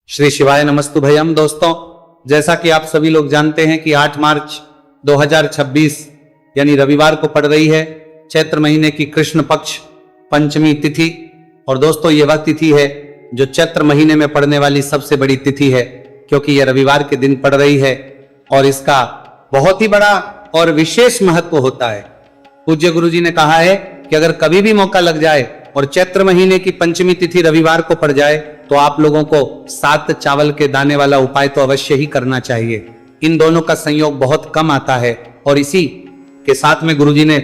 श्री शिवाय नमस्तु भयम। दोस्तों, जैसा कि आप सभी लोग जानते हैं कि 8 मार्च 2026 यानी रविवार को पड़ रही है चैत्र महीने की कृष्ण पक्ष पंचमी तिथि। और दोस्तों, ये वह तिथि है जो चैत्र महीने में पड़ने वाली सबसे बड़ी तिथि है, क्योंकि यह रविवार के दिन पड़ रही है और इसका बहुत ही बड़ा और विशेष महत्व होता है। पूज्य गुरु जी ने कहा है कि अगर कभी भी मौका लग जाए और चैत्र महीने की पंचमी तिथि रविवार को पड़ जाए तो आप लोगों को 7 चावल के दाने वाला उपाय तो अवश्य ही करना चाहिए। इन दोनों का संयोग बहुत कम आता है और इसी के साथ में गुरुजी ने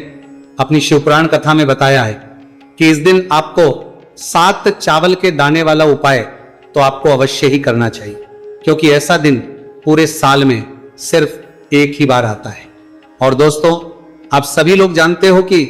अपनी शिवपुराण कथा में बताया है कि इस दिन आपको 7 चावल के दाने वाला उपाय तो आपको अवश्य ही करना चाहिए, क्योंकि ऐसा दिन पूरे साल में सिर्फ एक ही बार आता है। और दोस्तों, आप सभी लोग जानते हो कि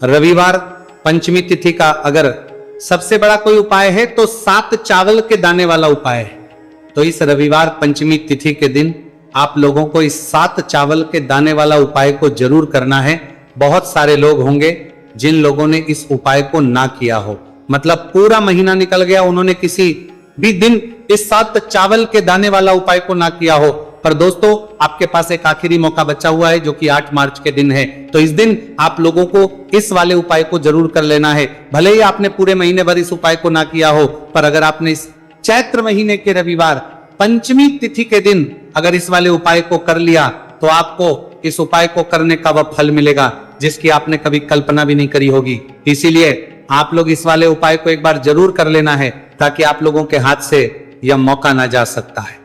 रविवार पंचमी तिथि का अगर सबसे बड़ा कोई उपाय है तो 7 चावल के दाने वाला उपाय है। तो इस रविवार पंचमी तिथि के दिन आप लोगों को इस 7 चावल के दाने वाला उपाय को जरूर करना है। बहुत सारे लोग होंगे जिन लोगों ने इस उपाय को ना किया हो, मतलब पूरा महीना निकल गया, उन्होंने किसी भी दिन इस 7 चावल के दाने वाला उपाय को ना किया हो। पर दोस्तों, आपके पास एक आखिरी मौका बचा हुआ है जो कि 8 मार्च के दिन है। तो इस दिन आप लोगों को इस वाले उपाय को जरूर कर लेना है। भले ही आपने पूरे महीने भर इस उपाय को ना किया हो, पर अगर आपने इस चैत्र महीने के रविवार पंचमी तिथि के दिन अगर इस वाले उपाय को कर लिया तो आपको इस उपाय को करने का वह फल मिलेगा जिसकी आपने कभी कल्पना भी नहीं करी होगी। इसीलिए आप लोग इस वाले उपाय को एक बार जरूर कर लेना है, ताकि आप लोगों के हाथ से यह मौका ना जा सकता है,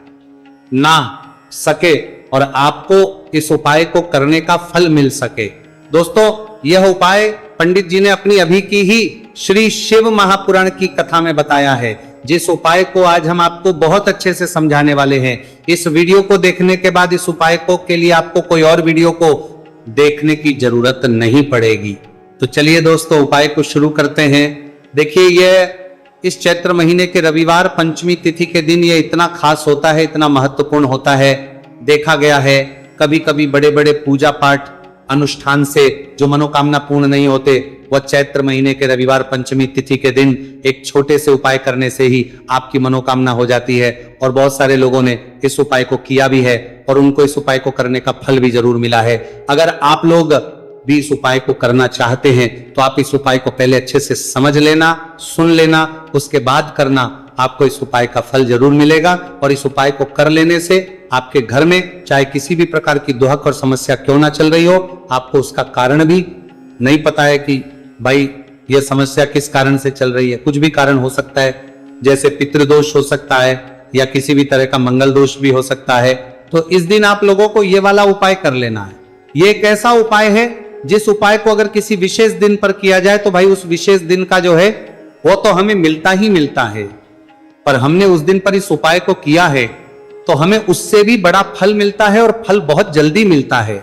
ना सके और आपको इस उपाय को करने का फल मिल सके। दोस्तों, यह उपाय पंडित जी ने अपनी अभी की ही श्री शिव महापुराण की कथा में बताया है, जिस उपाय को आज हम आपको बहुत अच्छे से समझाने वाले हैं। इस वीडियो को देखने के बाद इस उपाय को के लिए आपको कोई और वीडियो को देखने की जरूरत नहीं पड़ेगी। तो चलिए दोस्तों, उपाय को शुरू करते हैं। देखिए, यह इस चैत्र महीने के रविवार पंचमी तिथि के दिन ये इतना खास होता है, इतना महत्वपूर्ण होता है। देखा गया है कभी कभी बड़े बड़े पूजा पाठ अनुष्ठान से जो मनोकामना पूर्ण नहीं होते, वह चैत्र महीने के रविवार पंचमी तिथि के दिन एक छोटे से उपाय करने से ही आपकी मनोकामना हो जाती है। और बहुत सारे लोगों ने इस उपाय को किया भी है और उनको इस उपाय को करने का फल भी जरूर मिला है। अगर आप लोग भी इस उपाय को करना चाहते हैं तो आप इस उपाय को पहले अच्छे से समझ लेना, सुन लेना, उसके बाद करना। आपको इस उपाय का फल जरूर मिलेगा और इस उपाय को कर लेने से आपके घर में चाहे किसी भी प्रकार की दुहक और समस्या क्यों ना चल रही हो, आपको उसका कारण भी नहीं पता है कि भाई यह समस्या किस कारण से चल रही है। कुछ भी कारण हो सकता है, जैसे पितृदोष हो सकता है या किसी भी तरह का मंगल दोष भी हो सकता है। तो इस दिन आप लोगों को यह वाला उपाय कर लेना है। यह एक ऐसा उपाय है जिस उपाय को अगर किसी विशेष दिन पर किया जाए तो भाई उस विशेष दिन का जो है वो तो हमें मिलता ही मिलता है, पर हमने उस दिन पर इस उपाय को किया है तो हमें उससे भी बड़ा फल मिलता है और फल बहुत जल्दी मिलता है,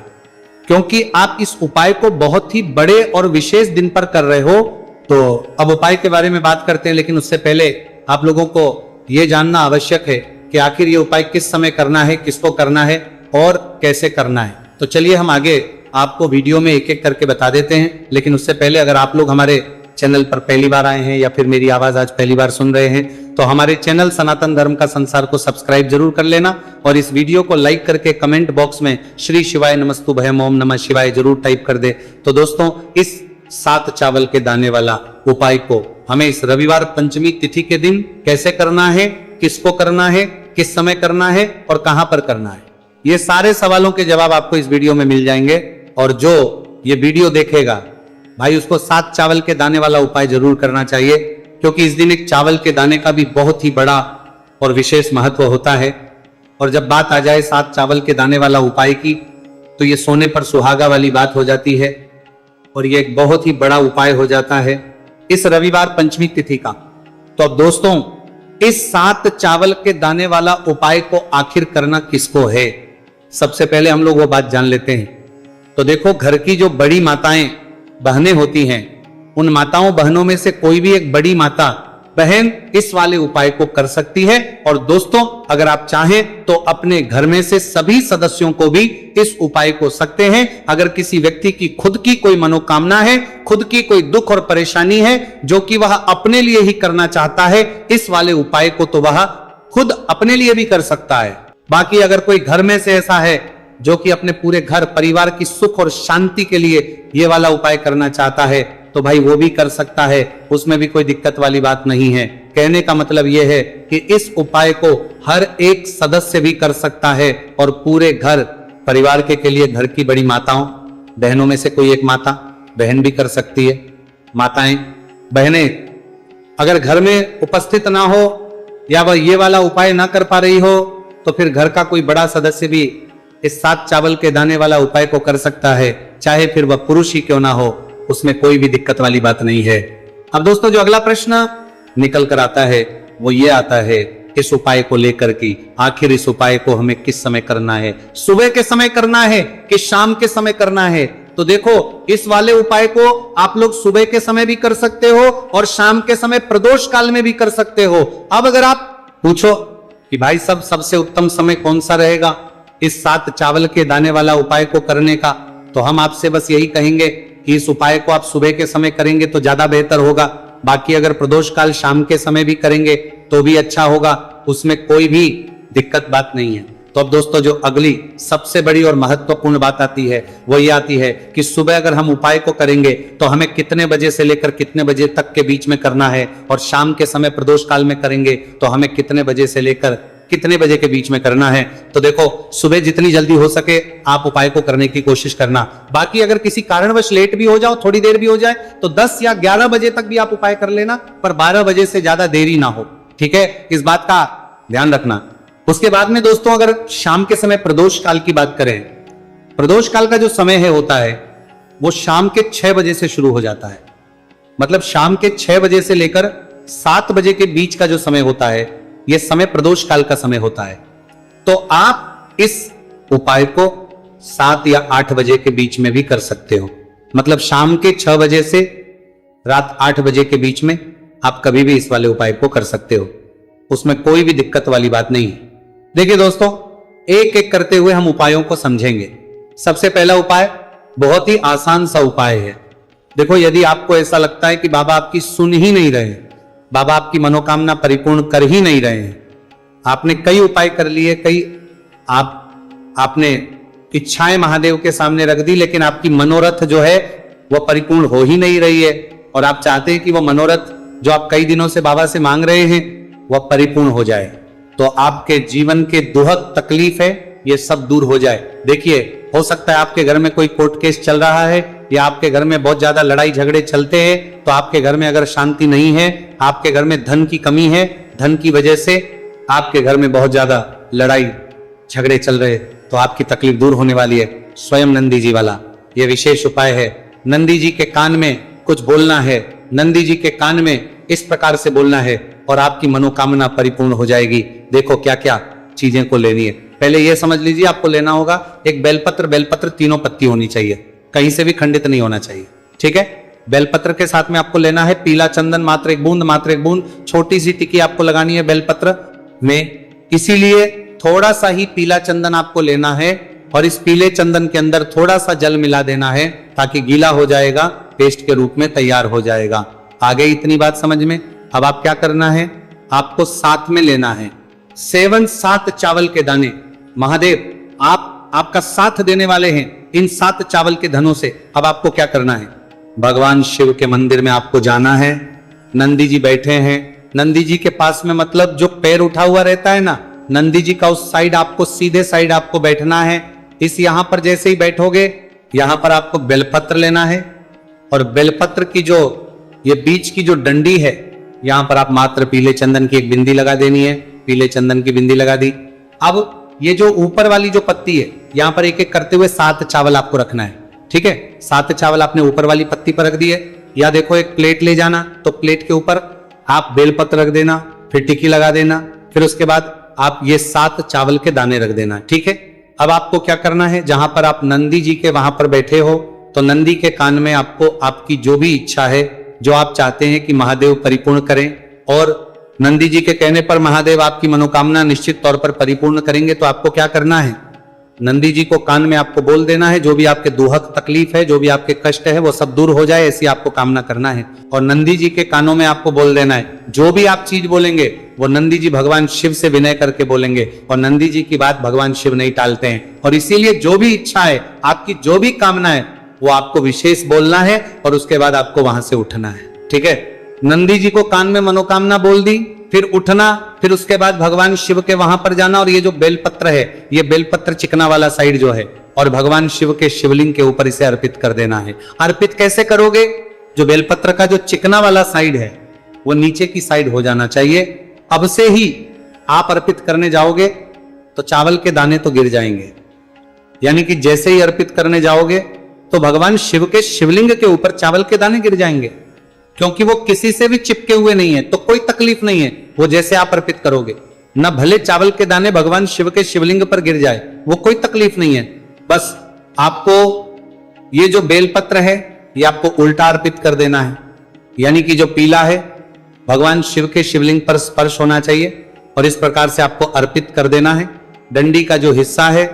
क्योंकि आप इस उपाय को बहुत ही बड़े और विशेष दिन पर कर रहे हो। तो अब उपाय के बारे में बात करते हैं, लेकिन उससे पहले आप लोगों को यह जानना आवश्यक है कि आखिर ये उपाय किस समय करना है, किसको करना है और कैसे करना है। तो चलिए हम आगे आपको वीडियो में एक एक करके बता देते हैं। लेकिन उससे पहले अगर आप लोग हमारे चैनल पर पहली बार आए हैं या फिर मेरी आवाज आज पहली बार सुन रहे हैं तो हमारे चैनल सनातन धर्म का संसार को सब्सक्राइब जरूर कर लेना और इस वीडियो को लाइक करके कमेंट बॉक्स में श्री शिवाय नमस्तु भयम ओम नमः शिवाय जरूर टाइप कर दे। तो दोस्तों, इस 7 चावल के दाने वाला उपाय को हमें इस रविवार पंचमी तिथि के दिन कैसे करना है, किसको करना है, किस समय करना है और कहां पर करना है, ये सारे सवालों के जवाब आपको इस वीडियो में मिल जाएंगे। और जो ये वीडियो देखेगा भाई उसको 7 चावल के दाने वाला उपाय जरूर करना चाहिए, क्योंकि इस दिन एक चावल के दाने का भी बहुत ही बड़ा और विशेष महत्व होता है। और जब बात आ जाए 7 चावल के दाने वाला उपाय की तो ये सोने पर सुहागा वाली बात हो जाती है और ये एक बहुत ही बड़ा उपाय हो जाता है इस रविवार पंचमी तिथि का। तो अब दोस्तों, इस 7 चावल के दाने वाला उपाय को आखिर करना किसको है, सबसे पहले हम लोग वो बात जान लेते हैं। तो देखो, घर की जो बड़ी माताएं बहनें होती हैं, उन माताओं बहनों में से कोई भी एक बड़ी माता बहन इस वाले उपाय को कर सकती है। और दोस्तों, अगर आप चाहें तो अपने घर में से सभी सदस्यों को भी इस उपाय को सकते हैं। अगर किसी व्यक्ति की खुद की कोई मनोकामना है, खुद की कोई दुख और परेशानी है जो कि वह अपने लिए ही करना चाहता है, इस वाले उपाय को तो वह खुद अपने लिए भी कर सकता है। बाकी अगर कोई घर में से ऐसा है जो कि अपने पूरे घर परिवार की सुख और शांति के लिए ये वाला उपाय करना चाहता है तो भाई वो भी कर सकता है, उसमें भी कोई दिक्कत वाली बात नहीं है। कहने का मतलब यह है कि इस उपाय को हर एक सदस्य भी कर सकता है और पूरे घर परिवार के लिए घर की बड़ी माताओं बहनों में से कोई एक माता बहन भी कर सकती है। माताएं बहनें अगर घर में उपस्थित ना हो या वह ये वाला उपाय ना कर पा रही हो तो फिर घर का कोई बड़ा सदस्य भी इस 7 चावल के दाने वाला उपाय को कर सकता है, चाहे फिर वह पुरुष ही क्यों ना हो, उसमें कोई भी दिक्कत वाली बात नहीं है। अब दोस्तों जो अगला प्रश्न निकल कर आता है वो ये आता है इस उपाय को लेकर कि आखिर इस उपाय को हमें किस समय करना है, सुबह के समय करना है कि शाम के समय करना है। तो देखो इस वाले उपाय को आप लोग सुबह के समय भी कर सकते हो और शाम के समय प्रदोष काल में भी कर सकते हो। अब अगर आप पूछो कि भाई सबसे उत्तम समय कौन सा रहेगा इस 7 चावल के दाने वाला उपाय को करने का, तो हम आपसे बस यही कहेंगे कि इस उपाय को आप सुबह के समय करेंगे तो ज्यादा बेहतर होगा। बाकी अगर प्रदोष काल शाम के समय भी करेंगे तो भी अच्छा होगा, उसमें कोई भी दिक्कत बात नहीं है। तो अब दोस्तों जो अगली सबसे बड़ी और महत्वपूर्ण बात आती है वो ये आती है कि सुबह अगर हम उपाय को करेंगे तो हमें कितने बजे से लेकर कितने बजे तक के बीच में करना है, और शाम के समय प्रदोष काल में करेंगे तो हमें कितने बजे से लेकर कितने बजे के बीच में करना है। तो देखो सुबह जितनी जल्दी हो सके आप उपाय को करने की कोशिश करना। बाकी अगर किसी कारणवश लेट भी हो जाओ, थोड़ी देर भी हो जाए तो 10 या 11 बजे तक भी आप उपाय कर लेना, पर 12 बजे से ज्यादा देरी ना हो, ठीक है, इस बात का ध्यान रखना। उसके बाद में दोस्तों अगर शाम के समय प्रदोष काल की बात करें, प्रदोष काल का जो समय है होता है वो शाम के 6 बजे से शुरू हो जाता है। मतलब शाम के 6 बजे से लेकर 7 बजे के बीच का जो समय होता है यह समय प्रदोष काल का समय होता है। तो आप इस उपाय को 7 या 8 बजे के बीच में भी कर सकते हो। मतलब शाम के 6 बजे से रात 8 बजे के बीच में आप कभी भी इस वाले उपाय को कर सकते हो, उसमें कोई भी दिक्कत वाली बात नहीं है। देखिए दोस्तों एक एक करते हुए हम उपायों को समझेंगे। सबसे पहला उपाय बहुत ही आसान सा उपाय है। देखो यदि आपको ऐसा लगता है कि बाबा आपकी सुन ही नहीं रहे, बाबा आपकी मनोकामना परिपूर्ण कर ही नहीं रहे हैं, आपने कई उपाय कर लिए, कई आपने इच्छाएं महादेव के सामने रख दी, लेकिन आपकी मनोरथ जो है वह परिपूर्ण हो ही नहीं रही है, और आप चाहते हैं कि वह मनोरथ जो आप कई दिनों से बाबा से मांग रहे हैं वह परिपूर्ण हो जाए, तो आपके जीवन के दुहक तकलीफ है ये सब दूर हो जाए। देखिए हो सकता है आपके घर में कोई कोर्ट केस चल रहा है या आपके घर में बहुत ज्यादा लड़ाई झगड़े चलते हैं, तो आपके घर में अगर शांति नहीं है, आपके घर में धन की कमी है, धन की वजह से आपके घर में बहुत ज्यादा लड़ाई झगड़े चल रहे, तो आपकी तकलीफ दूर होने वाली है। स्वयं नंदी जी वाला यह विशेष उपाय है। नंदी जी के कान में कुछ बोलना है, नंदी जी के कान में इस प्रकार से बोलना है और आपकी मनोकामना परिपूर्ण हो जाएगी। देखो क्या क्या चीजें को लेनी है, पहले यह समझ लीजिए आपको लेना होगा एक बेलपत्र 3 पत्ती होनी चाहिए, कहीं से भी खंडित नहीं होना चाहिए, ठीक है। बेलपत्र के साथ में आपको लेना है पीला चंदन मात्र एक बूंद, छोटी सी टिक्की आपको लगानी है बेलपत्र में, इसीलिए थोड़ा सा ही पीला चंदन आपको लेना है और इस पीले चंदन के अंदर थोड़ा सा जल मिला देना है ताकि गीला हो जाएगा, पेस्ट के रूप में तैयार हो जाएगा। आगे इतनी बात समझ में। अब आप क्या करना है, आपको साथ में लेना है 7 चावल के दाने। महादेव आपका साथ देने वाले हैं इन 7 चावल के धनों से। अब आपको क्या करना है, भगवान शिव के मंदिर में आपको जाना है। नंदी जी बैठे हैं, नंदी जी के पास में मतलब जो पैर उठा हुआ रहता है ना, नंदी जी का उस साइड आपको सीधे साइड आपको बैठना है। इस यहां पर जैसे ही बैठोगे यहां पर आपको बेलपत्र लेना है और बेलपत्र की जो ये बीच की जो डंडी है यहां पर आप मात्र पीले चंदन की एक बिंदी लगा देनी है। पीले चंदन की बिंदी लगा दी। अब ये जो ऊपर वाली जो पत्ती है यहां पर एक एक करते हुए 7 चावल आपको रखना है, ठीक है। 7 चावल आपने ऊपर वाली पत्ती पर रख दिए। या देखो एक प्लेट ले जाना, तो प्लेट के ऊपर आप बेलपत्र रख देना, फिर टिक्की लगा देना, फिर उसके बाद आप ये 7 चावल के दाने रख देना, ठीक है। अब आपको क्या करना है, जहां पर आप नंदी जी के वहां पर बैठे हो तो नंदी के कान में आपको आपकी जो भी इच्छा है, जो आप चाहते हैं कि महादेव परिपूर्ण करें, और नंदी जी के कहने पर महादेव आपकी मनोकामना निश्चित तौर पर परिपूर्ण करेंगे, तो आपको क्या करना है, नंदी जी को कान में आपको बोल देना है, जो भी आपके दुहक तकलीफ है, जो भी आपके कष्ट है, वो सब दूर हो जाए, ऐसी आपको कामना करना है। और नंदी जी के कानों में आपको बोल देना है, जो भी आप चीज बोलेंगे वो नंदी जी भगवान शिव से विनय करके बोलेंगे, और नंदी जी की बात भगवान शिव नहीं टालते हैं। और इसीलिए जो भी इच्छा है, आपकी जो भी कामना है, वो आपको विशेष बोलना है और उसके बाद आपको वहां से उठना है। ठीक है, नंदी जी को कान में मनोकामना बोल दी, फिर उठना, फिर उसके बाद भगवान शिव के वहां पर जाना, और ये जो बेलपत्र है, ये बेलपत्र चिकना वाला साइड जो है, और भगवान शिव के शिवलिंग के ऊपर इसे अर्पित कर देना है। अर्पित कैसे करोगे? जो बेलपत्र का जो चिकना वाला साइड है वो नीचे की साइड हो जाना चाहिए। अब से ही आप अर्पित करने जाओगे तो चावल के दाने तो गिर जाएंगे, यानी कि जैसे ही अर्पित करने जाओगे तो भगवान शिव के शिवलिंग के ऊपर चावल के दाने गिर जाएंगे, क्योंकि वो किसी से भी चिपके हुए नहीं है, तो कोई तकलीफ नहीं है। वो जैसे आप अर्पित करोगे, न भले चावल के दाने भगवान शिव के शिवलिंग पर गिर जाए, वो कोई तकलीफ नहीं है। बस आपको ये जो बेलपत्र है ये आपको उल्टा अर्पित कर देना है, यानी कि जो पीला है भगवान शिव के शिवलिंग पर स्पर्श होना चाहिए, और इस प्रकार से आपको अर्पित कर देना है। डंडी का जो हिस्सा है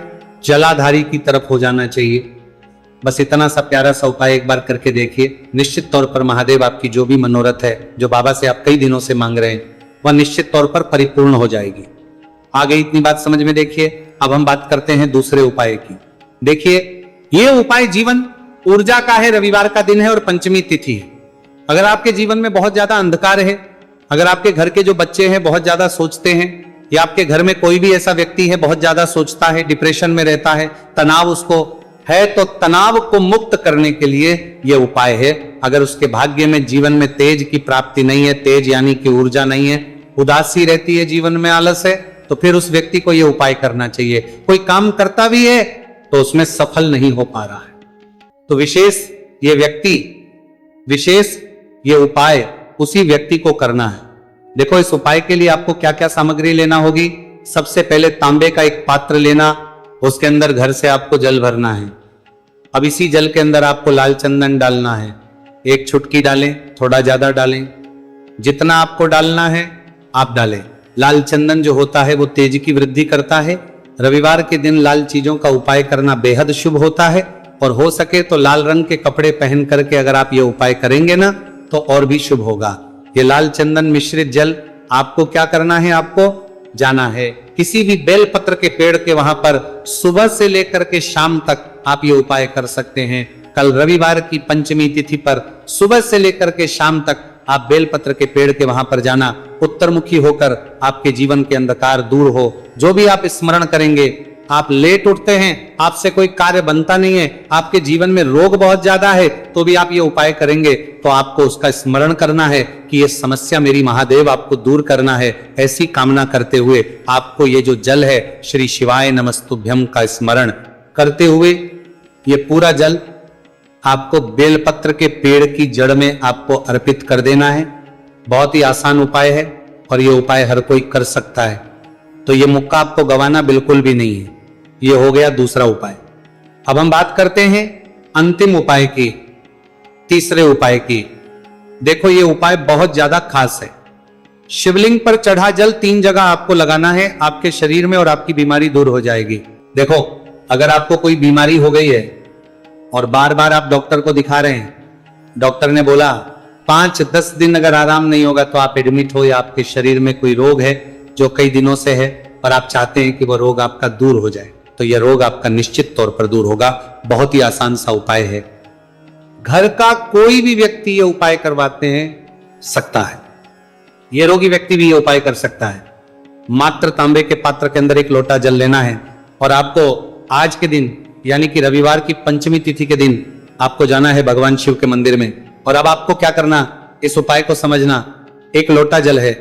जलाधारी की तरफ हो जाना चाहिए। बस इतना सा प्यारा सा उपाय एक बार करके देखिए, निश्चित तौर पर महादेव आपकी जो भी मनोरथ है, जो बाबा से आप कई दिनों से मांग रहे हैं, वह निश्चित तौर पर परिपूर्ण हो जाएगी। आगे इतनी बात समझ में। देखिए, अब हम बात करते हैं दूसरे उपाय की। देखिए, यह उपाय जीवन ऊर्जा का है, रविवार का दिन है और पंचमी तिथि है। अगर आपके जीवन में बहुत ज्यादा अंधकार है, अगर आपके घर के जो बच्चे हैं बहुत ज्यादा सोचते हैं, या आपके घर में कोई भी ऐसा व्यक्ति है बहुत ज्यादा सोचता है, डिप्रेशन में रहता है, तनाव उसको है, तो तनाव को मुक्त करने के लिए यह उपाय है। अगर उसके भाग्य में जीवन में तेज की प्राप्ति नहीं है, तेज यानी कि ऊर्जा नहीं है, उदासी रहती है, जीवन में आलस है, तो फिर उस व्यक्ति को यह उपाय करना चाहिए। कोई काम करता भी है तो उसमें सफल नहीं हो पा रहा है, तो विशेष ये उपाय उसी व्यक्ति को करना है। देखो, इस उपाय के लिए आपको क्या क्या सामग्री लेना होगी। सबसे पहले तांबे का एक पात्र लेना, उसके अंदर घर से आपको जल भरना है। अब इसी जल के अंदर आपको लाल चंदन डालना है। एक चुटकी डालें, थोड़ा ज्यादा डालें, जितना आपको डालना है आप डालें। लाल चंदन जो होता है वो तेज की वृद्धि करता है। रविवार के दिन लाल चीजों का उपाय करना बेहद शुभ होता है, और हो सके तो लाल रंग के कपड़े पहन करके अगर आप ये उपाय करेंगे ना तो और भी शुभ होगा। ये लाल चंदन मिश्रित जल आपको क्या करना है, आपको जाना है किसी भी बेलपत्र के पेड़ के वहां पर, सुबह से लेकर के शाम तक आप ये उपाय कर सकते हैं। कल रविवार की पंचमी तिथि पर सुबह से लेकर के शाम तक आप बेलपत्र के पेड़ के वहां पर जाना, उत्तरमुखी होकर आपके जीवन के अंधकार दूर हो। जो भी आप स्मरण करेंगे, आप लेट उठते हैं, आपसे कोई कार्य बनता नहीं है, आपके जीवन में रोग बहुत ज्यादा है, तो भी आप ये उपाय करेंगे तो आपको उसका स्मरण करना है कि ये समस्या मेरी महादेव आपको दूर करना है। ऐसी कामना करते हुए आपको ये जो जल है श्री शिवाय नमस्तुभ्यम का स्मरण करते हुए ये पूरा जल आपको बेलपत्र के पेड़ की जड़ में आपको अर्पित कर देना है। बहुत ही आसान उपाय है और ये उपाय हर कोई कर सकता है, तो ये मौका आपको गंवाना बिल्कुल भी नहीं है। ये हो गया दूसरा उपाय। अब हम बात करते हैं अंतिम उपाय की, तीसरे उपाय की। देखो, ये उपाय बहुत ज्यादा खास है। शिवलिंग पर चढ़ा जल 3 जगह आपको लगाना है आपके शरीर में, और आपकी बीमारी दूर हो जाएगी। देखो, अगर आपको कोई बीमारी हो गई है और बार बार आप डॉक्टर को दिखा रहे हैं, डॉक्टर ने बोला 5-10 दिन अगर आराम नहीं होगा तो आप एडमिट हो, या आपके शरीर में कोई रोग है जो कई दिनों से है और आप चाहते हैं कि वो रोग आपका दूर हो जाए, तो यह रोग आपका निश्चित तौर पर दूर होगा। बहुत ही आसान सा उपाय है। घर का कोई भी व्यक्ति ये उपाय करवाते हैं सकता है, ये रोगी व्यक्ति भी ये उपाय कर सकता है। मात्र तांबे के पात्र के अंदर 1 लोटा जल लेना है, और आपको आज के दिन यानी कि रविवार की पंचमी तिथि के दिन आपको जाना है भगवान शिव के मंदिर में। और अब आपको क्या करना, इस उपाय को समझना। 1 लोटा जल है,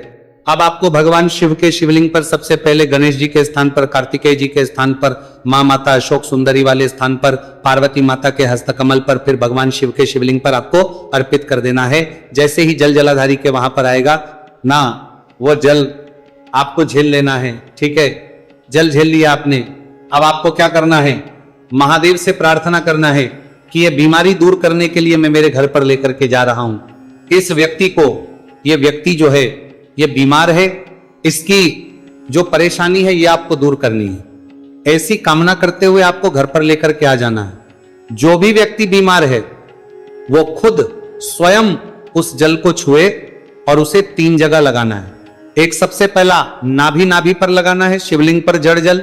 अब आपको भगवान शिव के शिवलिंग पर सबसे पहले गणेश जी के स्थान पर, कार्तिकेय जी के स्थान पर, मां माता अशोक सुंदरी वाले स्थान पर, पार्वती माता के हस्तकमल पर, फिर भगवान शिव के शिवलिंग पर आपको अर्पित कर देना है। जैसे ही जल जलाधारी के वहां पर आएगा ना, वो जल आपको झेल लेना है। ठीक है, जल झेल लिया आपने। अब आपको क्या करना है, महादेव से प्रार्थना करना है कि ये बीमारी दूर करने के लिए मैं मेरे घर पर लेकर के जा रहा हूं। इस व्यक्ति को, ये व्यक्ति जो है ये बीमार है, इसकी जो परेशानी है ये आपको दूर करनी है। ऐसी कामना करते हुए आपको घर पर लेकर के आ जाना है। जो भी व्यक्ति बीमार है वो खुद स्वयं उस जल को छुए और उसे 3 जगह लगाना है। एक सबसे पहला नाभि पर लगाना है, शिवलिंग पर जड़ जल।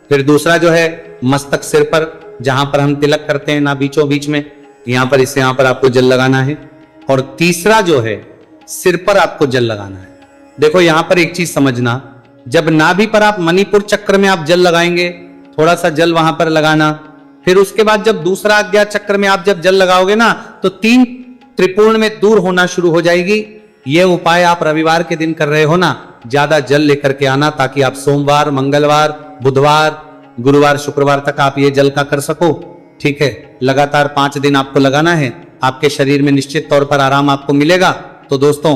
फिर दूसरा जो है मस्तक सिर पर, जहां पर हम तिलक करते हैं ना बीचों बीच में, यहां पर यहां पर आपको जल लगाना है। और तीसरा जो है सिर पर आपको जल लगाना है। देखो यहां पर एक चीज समझना, जब नाभि पर आप मणिपुर चक्र में आप जल लगाएंगे, थोड़ा सा जल वहां पर लगाना, फिर उसके बाद जब दूसरा अज्ञात चक्र में आप जब जल लगाओगे ना तो 3 त्रिकोण में दूर होना शुरू हो जाएगी। यह उपाय आप रविवार के दिन कर रहे हो ना, ज्यादा जल लेकर के आना, ताकि आप सोमवार, मंगलवार, बुधवार, गुरुवार, शुक्रवार तक आप ये जल का कर सको। ठीक है, लगातार 5 दिन आपको लगाना है। आपके शरीर में निश्चित तौर पर आराम आपको मिलेगा। तो दोस्तों